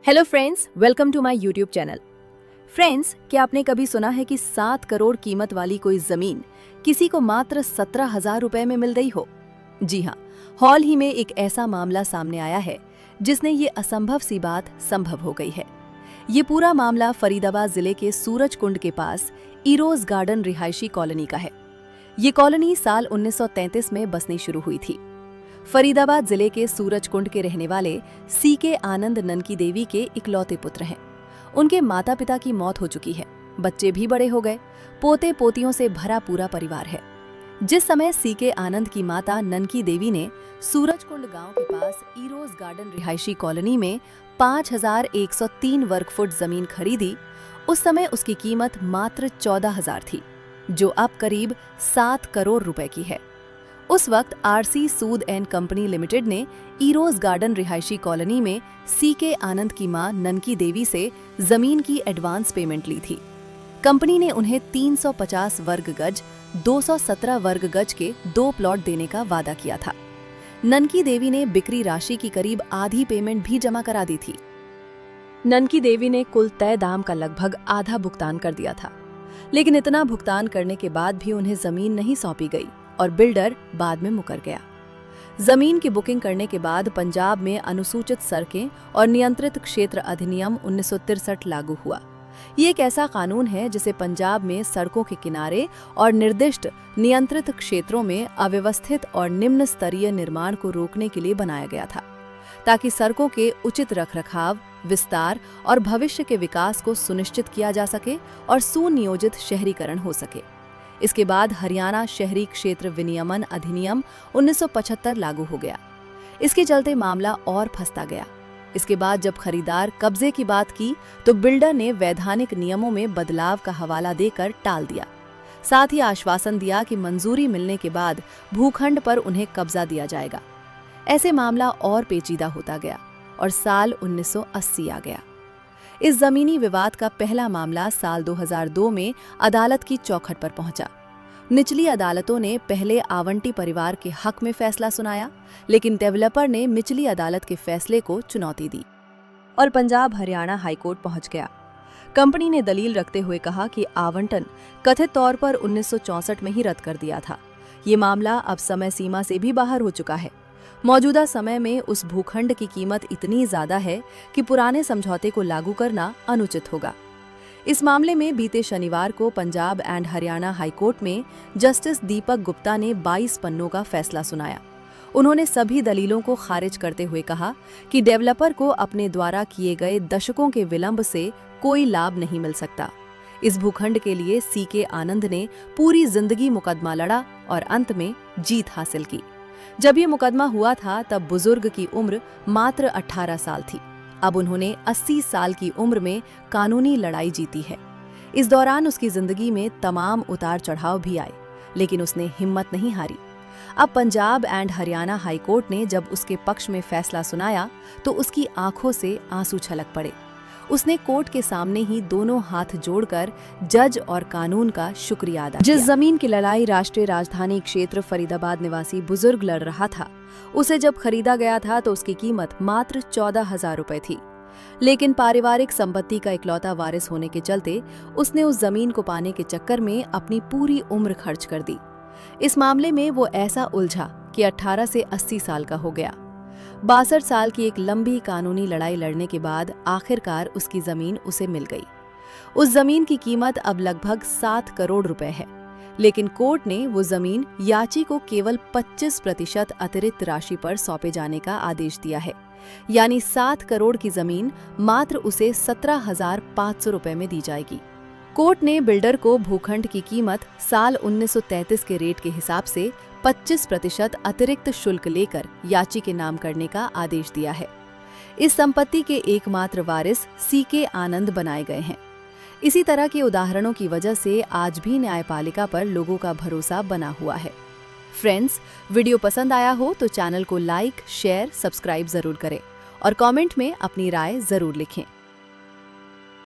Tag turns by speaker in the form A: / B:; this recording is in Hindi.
A: Hello friends, welcome to my YouTube channel. Friends, क्या आपने कभी सुना है कि 7 करोड़ कीमत वाली कोई जमीन किसी को मात्र 17,000 रुपए में मिल गई हो? जी हाँ, हाल ही में एक ऐसा मामला सामने आया है जिसने ये असंभव सी बात संभव हो गई है। ये पूरा मामला फरीदाबाद जिले के सूरज कुंड के पास इरोज गार्डन रिहायशी कॉलोनी का है। ये कॉलोनी साल 1933 में बसनी शुरू हुई थी। फरीदाबाद जिले के सूरज कुंड के रहने वाले सीके आनंद ननकी देवी के इकलौते पुत्र हैं। उनके माता पिता की मौत हो चुकी है, बच्चे भी बड़े हो गए, पोते पोतियों से भरा पूरा परिवार है। जिस समय सीके आनंद की माता ननकी देवी ने सूरज कुंड गांव के पास इरोज गार्डन रिहायशी कॉलोनी में 5,103 वर्ग फुट जमीन खरीदी, उस समय उसकी कीमत मात्र 14,000 थी, जो अब करीब 7 करोड़ रुपए की है। उस वक्त RC Sood and company limited ने इरोज गार्डन रिहायशी कॉलोनी में सीके आनंद की मां ननकी देवी से जमीन की एडवांस पेमेंट ली थी। कंपनी ने उन्हें 350 वर्ग गज 217 वर्ग गज के 2 प्लॉट देने का वादा किया था। ननकी देवी ने बिक्री राशि की करीब आधी पेमेंट भी जमा करा दी थी। ननकी देवी ने कुल तय दाम का लगभग आधा भुगतान कर दिया था, लेकिन इतना भुगतान करने के बाद भी उन्हें जमीन नहीं सौंपी गई और बिल्डर बाद में मुकर गया। जमीन की बुकिंग करने के बाद पंजाब में अनुसूचित सड़कें और नियंत्रित क्षेत्र अधिनियम 1963 लागू हुआ। ये एक ऐसा कानून है जिसे पंजाब में सड़कों के किनारे और निर्दिष्ट नियंत्रित क्षेत्रों में अव्यवस्थित और निम्न स्तरीय निर्माण को रोकने के लिए बनाया गया था, ताकि सड़कों के उचित रखरखाव, विस्तार और भविष्य के विकास को सुनिश्चित किया जा सके और सुनियोजित शहरीकरण हो सके। इसके बाद हरियाणा शहरी क्षेत्र विनियमन अधिनियम 1975 लागू हो गया। इसके चलते मामला और फंसता गया। इसके बाद जब खरीदार कब्जे की बात की तो बिल्डर ने वैधानिक नियमों में बदलाव का हवाला देकर टाल दिया। साथ ही आश्वासन दिया कि मंजूरी मिलने के बाद भूखंड पर उन्हें कब्जा दिया जाएगा। ऐसे मामला और पेचीदा होता गया और साल 1980 आ गया। इस जमीनी विवाद का पहला मामला साल 2002 में अदालत की चौखट पर पहुंचा। निचली अदालतों ने पहले आवंटी परिवार के हक में फैसला सुनाया, लेकिन डेवलपर ने निचली अदालत के फैसले को चुनौती दी और पंजाब हरियाणा हाईकोर्ट पहुंच गया। कंपनी ने दलील रखते हुए कहा कि आवंटन कथित तौर पर 1964 में ही रद्द कर दिया था। ये मामला अब समय सीमा से भी बाहर हो चुका है। मौजूदा समय में उस भूखंड की कीमत इतनी ज्यादा है कि पुराने समझौते को लागू करना अनुचित होगा। इस मामले में बीते शनिवार को पंजाब एंड हरियाणा हाईकोर्ट में जस्टिस दीपक गुप्ता ने 22 पन्नों का फैसला सुनाया। उन्होंने सभी दलीलों को खारिज करते हुए कहा कि डेवलपर को अपने द्वारा किए गए दशकों के विलंब से कोई लाभ नहीं मिल सकता। इस भूखंड के लिए सीके आनंद ने पूरी जिंदगी मुकदमा लड़ा और अंत में जीत हासिल की। जब ये मुकदमा हुआ था तब बुजुर्ग की उम्र मात्र 18 साल थी। अब उन्होंने 80 साल की उम्र में कानूनी लड़ाई जीती है। इस दौरान उसकी जिंदगी में तमाम उतार चढ़ाव भी आए, लेकिन उसने हिम्मत नहीं हारी। अब पंजाब एंड हरियाणा हाईकोर्ट ने जब उसके पक्ष में फैसला सुनाया तो उसकी आंखों से आंसू छलक पड़े। उसने कोर्ट के सामने ही दोनों हाथ जोड़कर जज और कानून का शुक्रिया अदा किया। जिस जमीन की लड़ाई राष्ट्रीय राजधानी क्षेत्र फरीदाबाद निवासी बुजुर्ग लड़ रहा था, उसे जब खरीदा गया था तो उसकी कीमत मात्र 14,000 रुपए थी। लेकिन पारिवारिक संपत्ति का इकलौता वारिस होने के चलते उसने उस जमीन को पाने के चक्कर में अपनी पूरी उम्र खर्च कर दी। इस मामले में वो ऐसा उलझा कि 18 से 80 साल का हो गया। 62 साल की एक लंबी कानूनी लड़ाई लड़ने के बाद आखिरकार उसकी जमीन उसे मिल गई। उस जमीन की कीमत अब लगभग 7 करोड़ रुपए है, लेकिन कोर्ट ने वो जमीन याची को केवल 25% अतिरिक्त राशि पर सौंपे जाने का आदेश दिया है। यानी 7 करोड़ की जमीन मात्र उसे 17,500 रुपए में दी जाएगी। कोर्ट ने बिल्डर को भूखंड की कीमत साल 1933 के रेट के हिसाब से 25% अतिरिक्त शुल्क लेकर याची के नाम करने का आदेश दिया है। इस संपत्ति के एकमात्र वारिस सीके आनंद बनाए गए हैं। इसी तरह के उदाहरणों की वजह से आज भी न्यायपालिका पर लोगों का भरोसा बना हुआ है। फ्रेंड्स, वीडियो पसंद आया हो तो चैनल को लाइक, शेयर, सब्सक्राइब जरूर करें और कमेंट में अपनी राय जरूर लिखें।